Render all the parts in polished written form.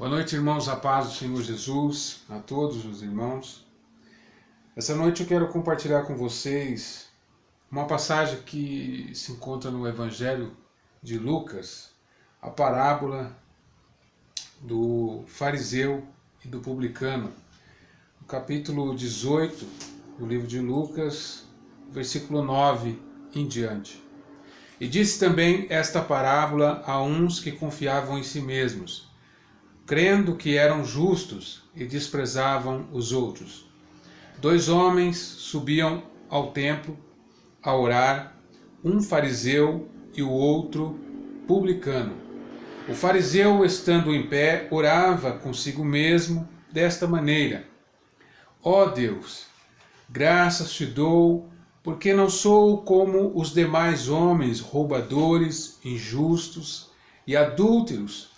Boa noite, irmãos, a paz do Senhor Jesus, a todos os irmãos. Essa noite eu quero compartilhar com vocês uma passagem que se encontra no Evangelho de Lucas, a parábola do fariseu e do publicano, no capítulo 18 do livro de Lucas, versículo 9 em diante. E disse também esta parábola a uns que confiavam em si mesmos, crendo que eram justos e desprezavam os outros. 2 homens subiam ao templo a orar, um fariseu e o outro publicano. O fariseu, estando em pé, orava consigo mesmo desta maneira: Ó Deus, graças te dou, porque não sou como os demais homens, roubadores, injustos e adúlteros,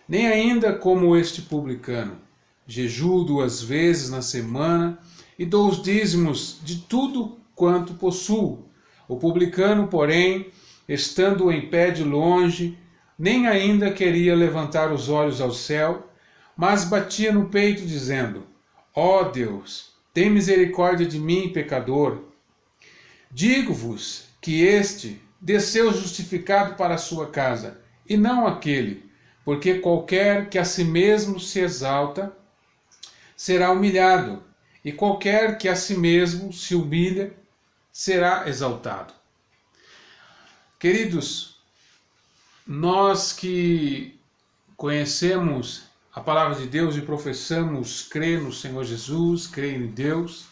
nem ainda como este publicano. Jejuo 2 vezes na semana e dou os dízimos de tudo quanto possuo. O publicano, porém, estando em pé de longe, nem ainda queria levantar os olhos ao céu, mas batia no peito, dizendo: Ó Deus, tem misericórdia de mim, pecador. Digo-vos que este desceu justificado para a sua casa, e não aquele, porque qualquer que a si mesmo se exalta será humilhado, e qualquer que a si mesmo se humilha será exaltado. Queridos, nós que conhecemos a palavra de Deus e professamos crer no Senhor Jesus, crer em Deus,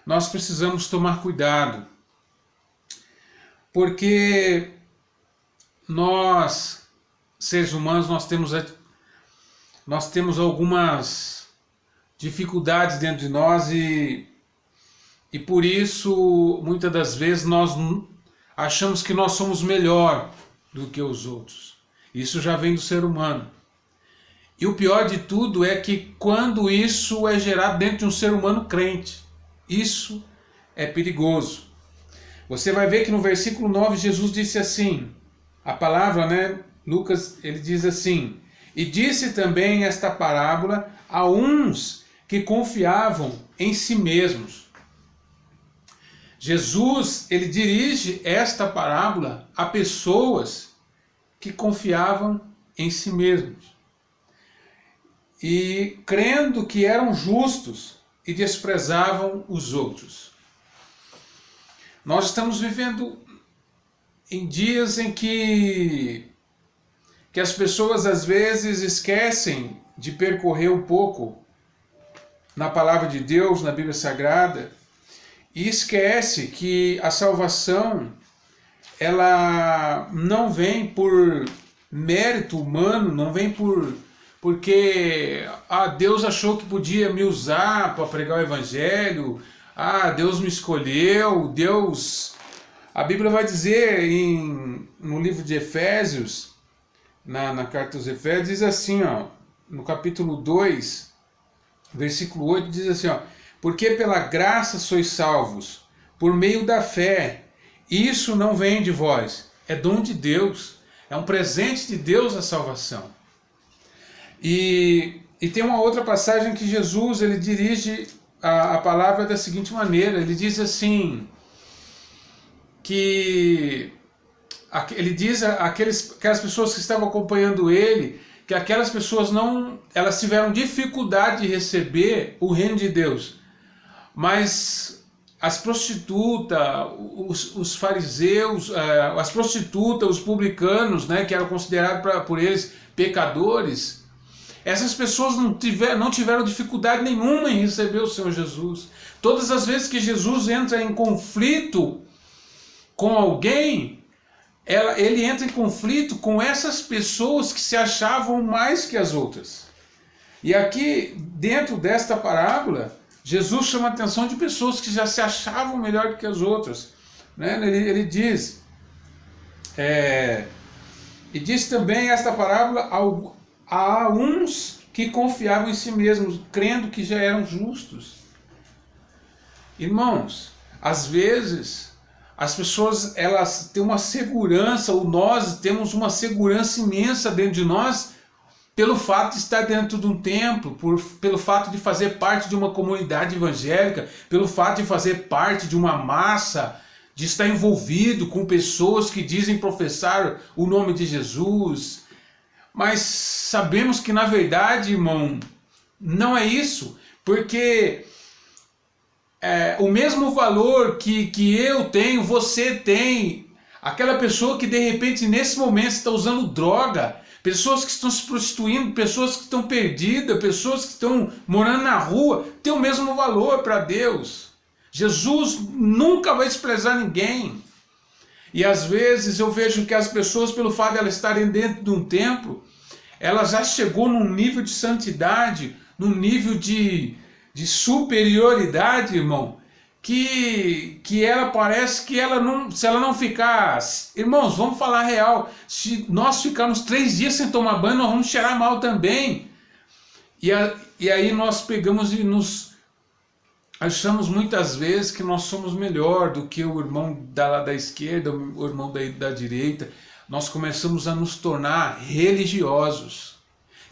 nós precisamos tomar cuidado, porque nós, seres humanos, nós temos algumas dificuldades dentro de nós e por isso, muitas das vezes, nós achamos que nós somos melhor do que os outros. Isso já vem do ser humano. E o pior de tudo é que quando isso é gerado dentro de um ser humano crente, isso é perigoso. Você vai ver que no versículo 9 Jesus disse assim, a palavra, Lucas, ele diz assim: E disse também esta parábola a uns que confiavam em si mesmos. Jesus, ele dirige esta parábola a pessoas que confiavam em si mesmos e crendo que eram justos e desprezavam os outros. Nós estamos vivendo em dias em que as pessoas às vezes esquecem de percorrer um pouco na palavra de Deus, na Bíblia Sagrada, e esquece que a salvação ela não vem por mérito humano, não vem porque Deus achou que podia me usar para pregar o evangelho, Deus me escolheu, Deus... A Bíblia vai dizer no livro de Efésios, na carta aos Efésios, diz assim, no capítulo 2, versículo 8, diz assim, porque pela graça sois salvos, por meio da fé. Isso não vem de vós, é dom de Deus, é um presente de Deus a salvação. E tem uma outra passagem que Jesus ele dirige a palavra da seguinte maneira, ele diz assim, que ele diz aquelas pessoas que estavam acompanhando ele, que aquelas pessoas elas tiveram dificuldade de receber o reino de Deus, mas as prostitutas, os fariseus, as prostitutas, os publicanos, que eram considerados por eles pecadores, essas pessoas não tiveram dificuldade nenhuma em receber o Senhor Jesus. Todas as vezes que Jesus entra em conflito com alguém, ele entra em conflito com essas pessoas que se achavam mais que as outras. E aqui, dentro desta parábola, Jesus chama a atenção de pessoas que já se achavam melhor do que as outras. Ele diz, e diz também esta parábola a uns que confiavam em si mesmos, crendo que já eram justos. Irmãos, às vezes as pessoas elas têm uma segurança, ou nós temos uma segurança imensa dentro de nós, pelo fato de estar dentro de um templo, pelo fato de fazer parte de uma comunidade evangélica, pelo fato de fazer parte de uma massa, de estar envolvido com pessoas que dizem professar o nome de Jesus. Mas sabemos que na verdade, irmão, não é isso, porque o mesmo valor que eu tenho, você tem, aquela pessoa que de repente nesse momento está usando droga, pessoas que estão se prostituindo, pessoas que estão perdidas, pessoas que estão morando na rua, tem o mesmo valor para Deus. Jesus nunca vai desprezar ninguém. E às vezes eu vejo que as pessoas, pelo fato de elas estarem dentro de um templo, ela já chegou num nível de santidade, num nível de superioridade, irmão, que ela parece que ela não, se ela não ficar... Irmãos, vamos falar real, se nós ficarmos 3 dias sem tomar banho, nós vamos cheirar mal também. E aí nós pegamos e nos achamos muitas vezes que nós somos melhor do que o irmão da esquerda, o irmão da direita. Nós começamos a nos tornar religiosos.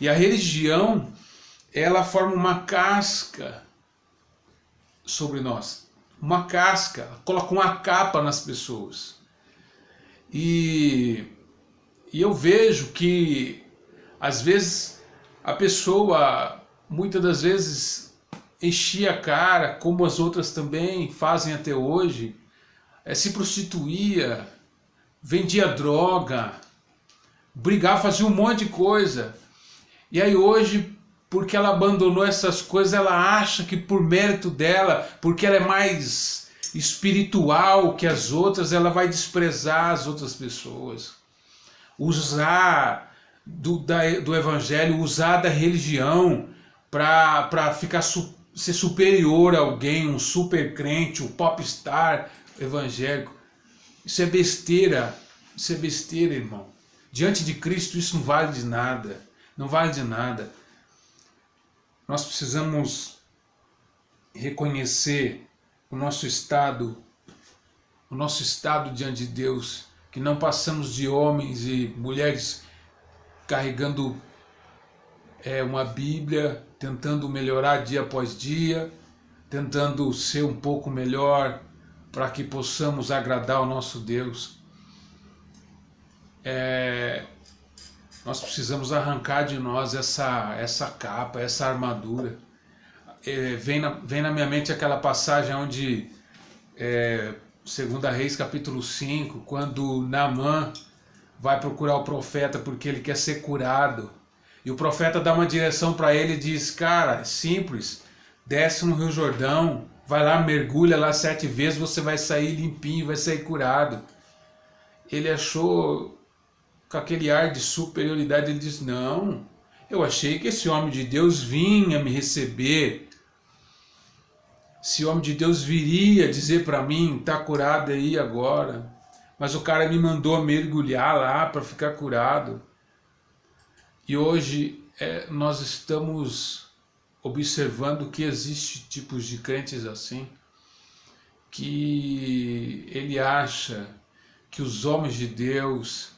E a religião, ela forma uma casca sobre nós. Uma casca, coloca uma capa nas pessoas. E eu vejo que, às vezes, a pessoa, muitas das vezes, enchia a cara, como as outras também fazem até hoje, se prostituía, vendia droga, brigava, fazia um monte de coisa. E aí hoje, porque ela abandonou essas coisas, ela acha que por mérito dela, porque ela é mais espiritual que as outras, ela vai desprezar as outras pessoas. Usar do evangelho, usar da religião para ser superior a alguém, um super crente, um popstar evangélico. Isso é besteira, irmão. Diante de Cristo isso não vale de nada, não vale de nada. Nós precisamos reconhecer o nosso estado diante de Deus, que não passamos de homens e mulheres carregando uma Bíblia, tentando melhorar dia após dia, tentando ser um pouco melhor para que possamos agradar ao nosso Deus. Nós precisamos arrancar de nós essa capa, essa armadura. Vem na minha mente aquela passagem onde, 2 Reis capítulo 5, quando Naamã vai procurar o profeta porque ele quer ser curado. E o profeta dá uma direção para ele e diz: cara, é simples, desce no Rio Jordão, vai lá, mergulha lá 7 vezes, você vai sair limpinho, vai sair curado. Ele achou, com aquele ar de superioridade, ele diz: não, eu achei que esse homem de Deus vinha me receber. Esse homem de Deus viria dizer para mim, está curado aí agora. Mas o cara me mandou mergulhar lá para ficar curado. E hoje nós estamos observando que existe tipos de crentes assim, que ele acha que os homens de Deus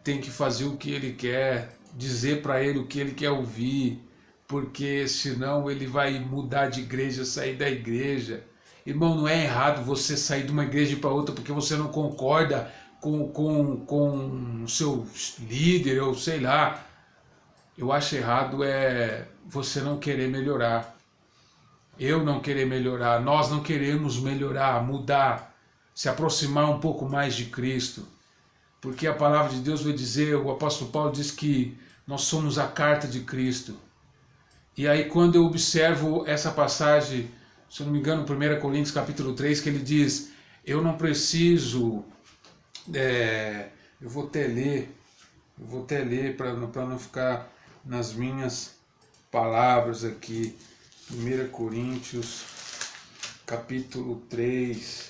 têm que fazer o que ele quer, dizer para ele o que ele quer ouvir, porque senão ele vai mudar de igreja, sair da igreja. Irmão, não é errado você sair de uma igreja para outra porque você não concorda com o seu líder, ou sei lá. Eu acho errado você não querer melhorar. Eu não querer melhorar, nós não queremos melhorar, mudar, se aproximar um pouco mais de Cristo. Porque a palavra de Deus vai dizer, o apóstolo Paulo diz que nós somos a carta de Cristo. E aí quando eu observo essa passagem, se eu não me engano, 1 Coríntios capítulo 3, que ele diz, eu não preciso, eu vou até ler para não ficar nas minhas palavras aqui. 1 Coríntios capítulo 3,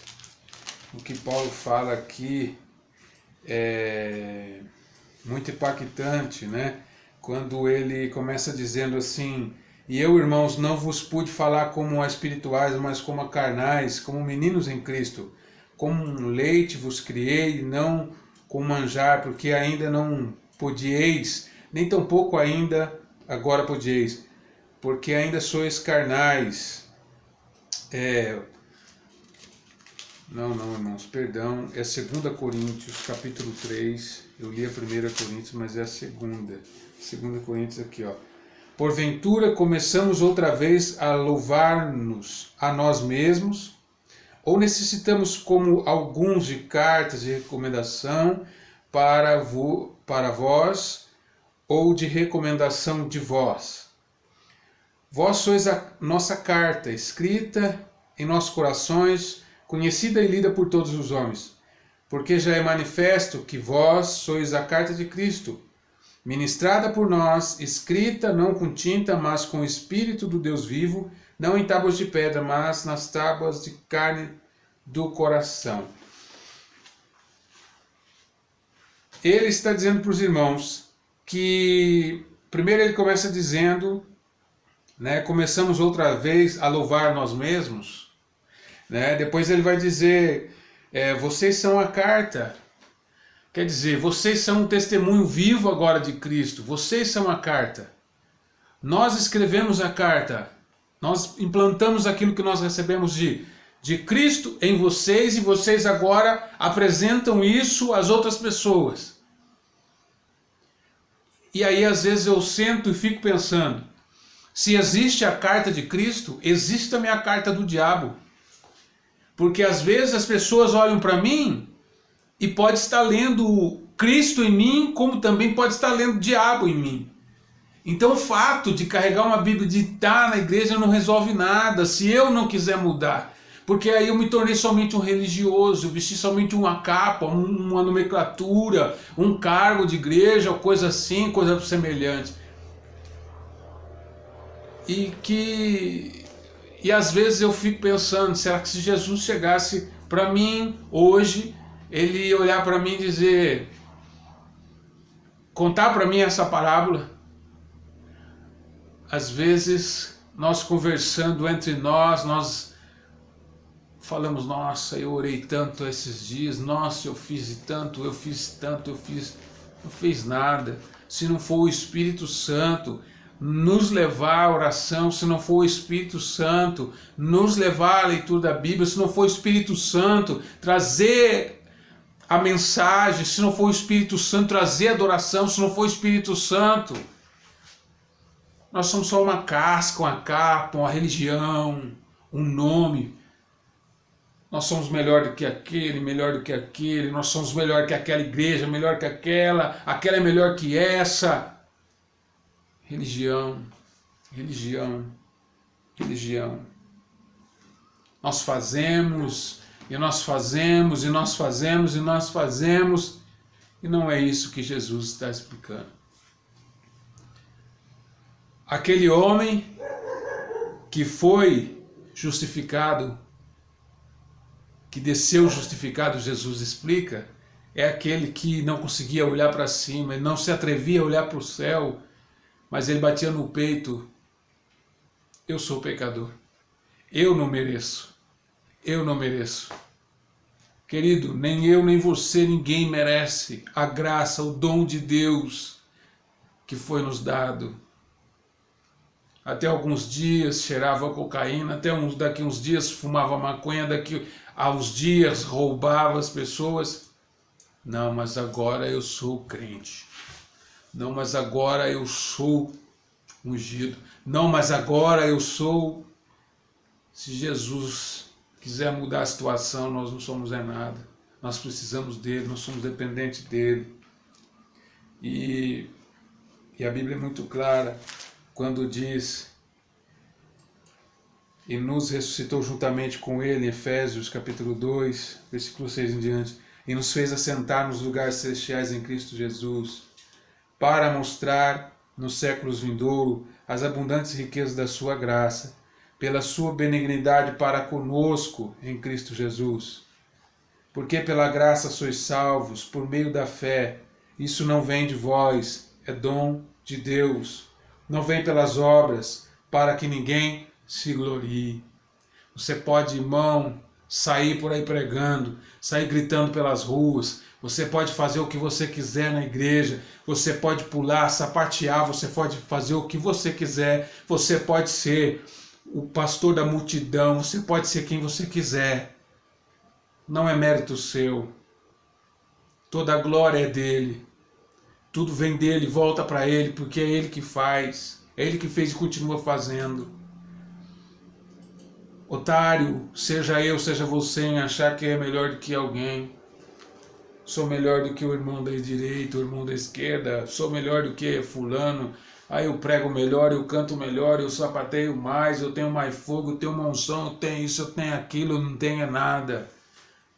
o que Paulo fala aqui é muito impactante, né? Quando ele começa dizendo assim: e eu, irmãos, não vos pude falar como a espirituais, mas como a carnais, como meninos em Cristo. Como um leite vos criei, não com manjar, porque ainda não podieis, nem tampouco ainda agora podeis, porque ainda sois carnais. Não, irmãos, perdão, é 2 Coríntios, capítulo 3, eu li a 1 Coríntios, mas é a 2 Coríntios aqui, ó. Porventura começamos outra vez a louvar-nos a nós mesmos, ou necessitamos, como alguns, de cartas de recomendação para vós, ou de recomendação de vós? Vós sois a nossa carta, escrita em nossos corações, conhecida e lida por todos os homens, porque já é manifesto que vós sois a carta de Cristo, ministrada por nós, escrita não com tinta, mas com o Espírito do Deus vivo, não em tábuas de pedra, mas nas tábuas de carne do coração. Ele está dizendo para os irmãos que, primeiro ele começa dizendo, começamos outra vez a louvar nós mesmos, depois ele vai dizer, vocês são a carta, quer dizer, vocês são um testemunho vivo agora de Cristo, vocês são a carta, nós escrevemos a carta, nós implantamos aquilo que nós recebemos de Cristo em vocês, e vocês agora apresentam isso às outras pessoas. E aí às vezes eu sento e fico pensando, se existe a carta de Cristo, existe também a carta do diabo. Porque às vezes as pessoas olham para mim e pode estar lendo Cristo em mim, como também pode estar lendo o diabo em mim. Então o fato de carregar uma Bíblia, de estar na igreja, não resolve nada se eu não quiser mudar. Porque aí eu me tornei somente um religioso, eu vesti somente uma capa, uma nomenclatura, um cargo de igreja, ou coisa assim, coisa semelhante. E às vezes eu fico pensando, será que se Jesus chegasse para mim hoje, ele ia olhar para mim e dizer, contar para mim essa parábola? Às vezes nós conversando entre nós falamos, nossa, eu orei tanto esses dias, nossa, eu fiz tanto, não fiz nada. Se não for o Espírito Santo nos levar à oração, se não for o Espírito Santo nos levar à leitura da Bíblia, se não for o Espírito Santo trazer a mensagem, se não for o Espírito Santo trazer a adoração, se não for o Espírito Santo, nós somos só uma casca, uma capa, uma religião, um nome. Nós somos melhor do que aquele, nós somos melhor que aquela igreja, melhor que aquela é melhor que essa. Religião. Nós fazemos, e não é isso que Jesus está explicando. Aquele homem que foi justificado, que desceu justificado, Jesus explica, é aquele que não conseguia olhar para cima, ele não se atrevia a olhar para o céu, mas ele batia no peito, eu sou pecador, eu não mereço. Querido, nem eu nem você, ninguém merece a graça, o dom de Deus que foi nos dado. Até alguns dias cheirava cocaína, daqui uns dias fumava maconha, daqui a uns dias roubava as pessoas. Não, mas agora eu sou crente. Não, mas agora eu sou ungido. Não, mas agora eu sou... Se Jesus quiser mudar a situação, nós não somos nada. Nós precisamos dele, nós somos dependentes dele. E a Bíblia é muito clara quando diz: e nos ressuscitou juntamente com ele, em Efésios capítulo 2, versículo 6 em diante, e nos fez assentar nos lugares celestiais em Cristo Jesus, para mostrar nos séculos vindouros as abundantes riquezas da sua graça, pela sua benignidade para conosco em Cristo Jesus. Porque pela graça sois salvos, por meio da fé. Isso não vem de vós, é dom de Deus. Não vem pelas obras, para que ninguém se glorie. Você pode, irmão, sair por aí pregando, sair gritando pelas ruas. Você pode fazer o que você quiser na igreja, você pode pular, sapatear, você pode fazer o que você quiser, você pode ser o pastor da multidão, você pode ser quem você quiser. Não é mérito seu. Toda a glória é dele. Tudo vem dele, volta para ele, porque é ele que faz. É ele que fez e continua fazendo. Otário, seja eu, seja você, em achar que é melhor do que alguém. Sou melhor do que o irmão da direita, o irmão da esquerda. Sou melhor do que fulano. Aí eu prego melhor, eu canto melhor, eu sapateio mais, eu tenho mais fogo, eu tenho uma unção, eu tenho isso, eu tenho aquilo, eu não tenho nada.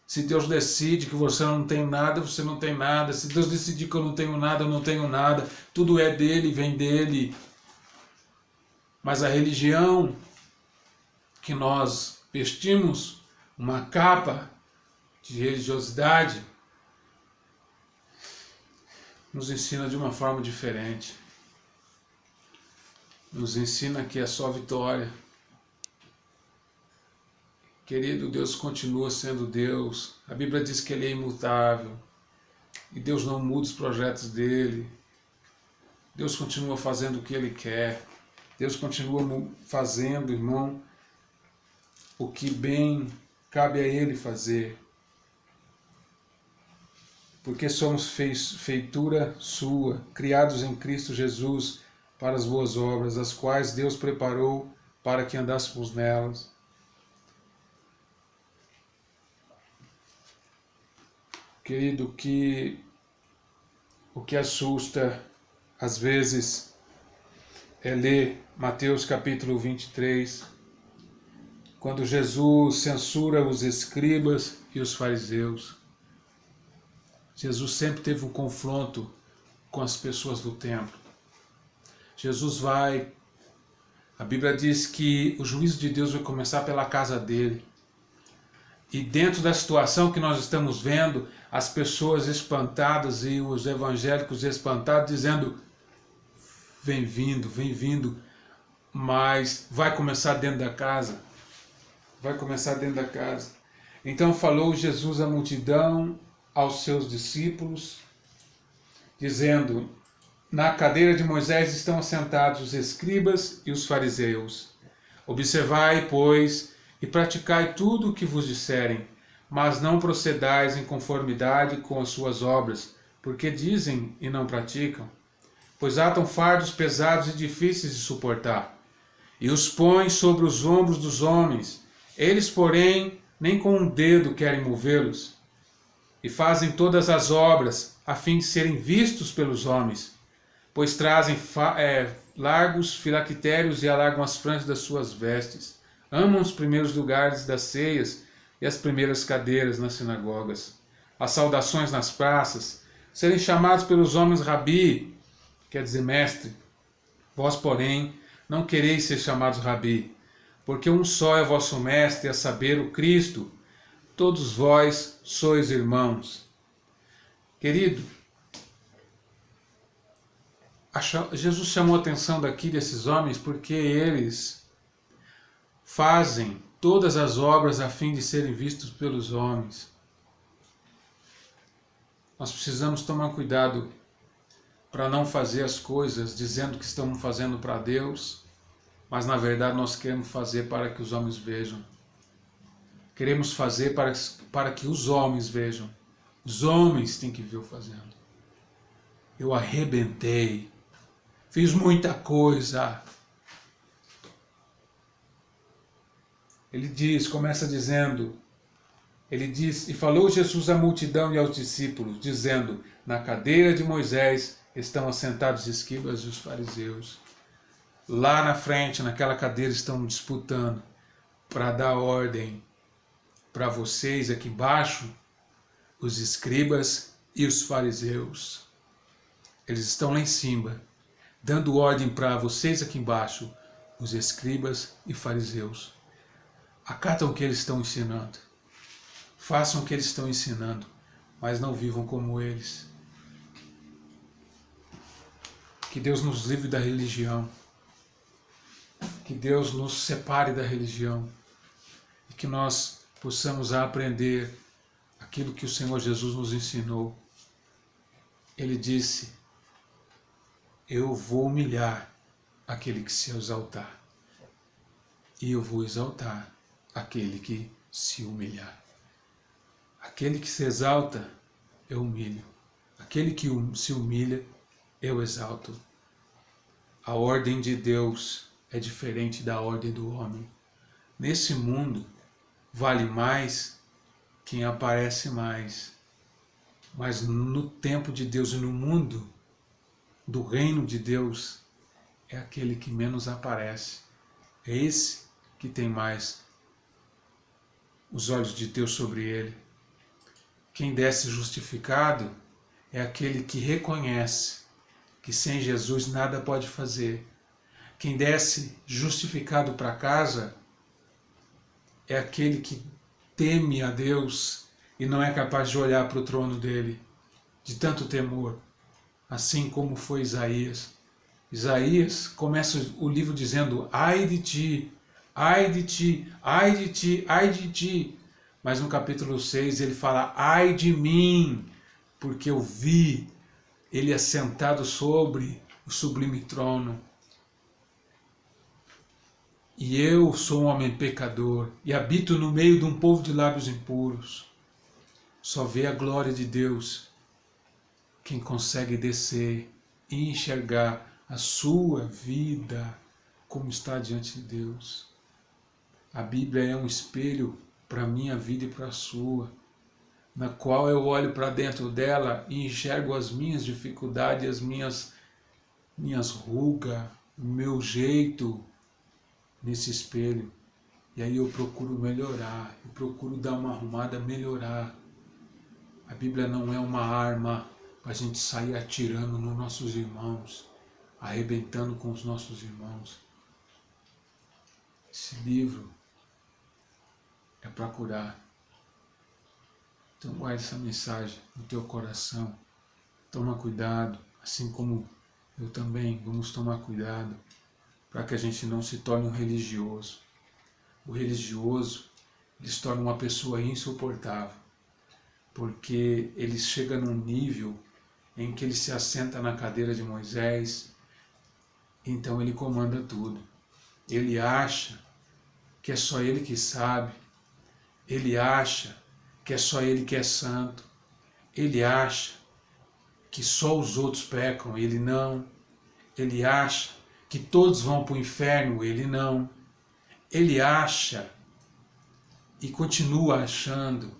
Se Deus decide que você não tem nada, você não tem nada. Se Deus decidir que eu não tenho nada, eu não tenho nada. Tudo é dele, vem dele. Mas a religião que nós vestimos, uma capa de religiosidade, nos ensina de uma forma diferente. Nos ensina que é só vitória. Querido, Deus continua sendo Deus. A Bíblia diz que Ele é imutável. E Deus não muda os projetos dele. Deus continua fazendo o que Ele quer. Deus continua fazendo, irmão, o que bem cabe a Ele fazer. Porque somos feitura sua, criados em Cristo Jesus para as boas obras, as quais Deus preparou para que andássemos nelas. Querido, o que assusta às vezes é ler Mateus capítulo 23, quando Jesus censura os escribas e os fariseus. Jesus sempre teve um confronto com as pessoas do templo. A Bíblia diz que o juízo de Deus vai começar pela casa dele. E dentro da situação que nós estamos vendo, as pessoas espantadas e os evangélicos espantados dizendo: vem vindo, mas vai começar dentro da casa. Vai começar dentro da casa. Então falou Jesus à multidão, aos seus discípulos, dizendo: na cadeira de Moisés estão assentados os escribas e os fariseus. Observai, pois, e praticai tudo o que vos disserem, mas não procedais em conformidade com as suas obras, porque dizem e não praticam. Pois atam fardos pesados e difíceis de suportar, e os põem sobre os ombros dos homens. Eles, porém, nem com um dedo querem movê-los. E fazem todas as obras, a fim de serem vistos pelos homens, pois trazem largos filactérios e alargam as franjas das suas vestes. Amam os primeiros lugares das ceias e as primeiras cadeiras nas sinagogas, as saudações nas praças, serem chamados pelos homens rabi, quer dizer mestre. Vós, porém, não quereis ser chamados rabi, porque um só é vosso mestre, a saber, o Cristo. Todos vós sois irmãos. Querido, Jesus chamou a atenção daqui desses homens porque eles fazem todas as obras a fim de serem vistos pelos homens. Nós precisamos tomar cuidado para não fazer as coisas dizendo que estamos fazendo para Deus, mas na verdade nós queremos fazer para que os homens vejam. Queremos fazer para que os homens vejam. Os homens têm que ver eu fazendo. Eu arrebentei. Fiz muita coisa. Começa dizendo, ele diz: e falou Jesus à multidão e aos discípulos, dizendo: na cadeira de Moisés estão assentados os escribas e os fariseus. Lá na frente, naquela cadeira, estão disputando para dar ordem para vocês aqui embaixo, os escribas e os fariseus. Eles estão lá em cima, dando ordem para vocês aqui embaixo, os escribas e fariseus. Acatam o que eles estão ensinando. Façam o que eles estão ensinando, mas não vivam como eles. Que Deus nos livre da religião. Que Deus nos separe da religião. E que nós possamos aprender aquilo que o Senhor Jesus nos ensinou. Ele disse: eu vou humilhar aquele que se exaltar, e eu vou exaltar aquele que se humilhar. Aquele que se exalta, eu humilho. Aquele que se humilha, eu exalto. A ordem de Deus é diferente da ordem do homem. Nesse mundo, vale mais quem aparece mais. Mas no tempo de Deus e no mundo do reino de Deus, é aquele que menos aparece. É esse que tem mais os olhos de Deus sobre ele. Quem desce justificado é aquele que reconhece que sem Jesus nada pode fazer. Quem desce justificado para casa é aquele que teme a Deus e não é capaz de olhar para o trono dele, de tanto temor, assim como foi Isaías. Isaías começa o livro dizendo: ai de ti, ai de ti, ai de ti, ai de ti. Mas no capítulo 6 ele fala: ai de mim, porque eu vi ele assentado sobre o sublime trono. E eu sou um homem pecador e habito no meio de um povo de lábios impuros. Só vê a glória de Deus quem consegue descer e enxergar a sua vida como está diante de Deus. A Bíblia é um espelho para a minha vida e para a sua, na qual eu olho para dentro dela e enxergo as minhas dificuldades, as minhas rugas, o meu jeito nesse espelho. E aí eu procuro melhorar, eu procuro dar uma arrumada, melhorar. A Bíblia não é uma arma para a gente sair atirando nos nossos irmãos, arrebentando com os nossos irmãos. Esse livro é para curar. Então guarde essa mensagem no teu coração. Toma cuidado, assim como eu também, vamos tomar cuidado para que a gente não se torne um religioso. O religioso, ele se torna uma pessoa insuportável, porque ele chega num nível em que ele se assenta na cadeira de Moisés, então ele comanda tudo. Ele acha que é só ele que sabe, ele acha que é só ele que é santo, ele acha que só os outros pecam, ele não, ele acha que todos vão para o inferno, ele não, ele acha e continua achando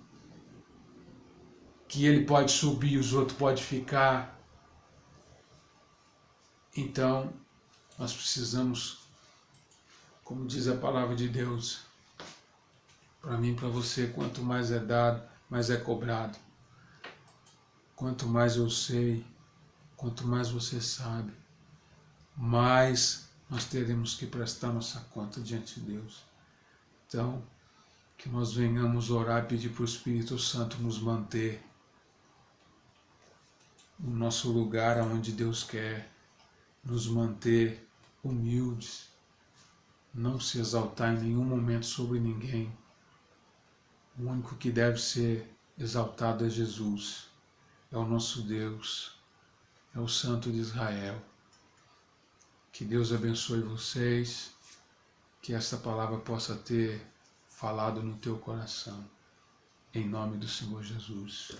que ele pode subir e os outros podem ficar. Então, nós precisamos, como diz a palavra de Deus, para mim e para você, quanto mais é dado, mais é cobrado. Quanto mais eu sei, quanto mais você sabe, mais nós teremos que prestar nossa conta diante de Deus. Então, que nós venhamos orar e pedir para o Espírito Santo nos manter no nosso lugar onde Deus quer, nos manter humildes, não se exaltar em nenhum momento sobre ninguém. O único que deve ser exaltado é Jesus, é o nosso Deus, é o Santo de Israel. Que Deus abençoe vocês, que esta palavra possa ter falado no teu coração, em nome do Senhor Jesus.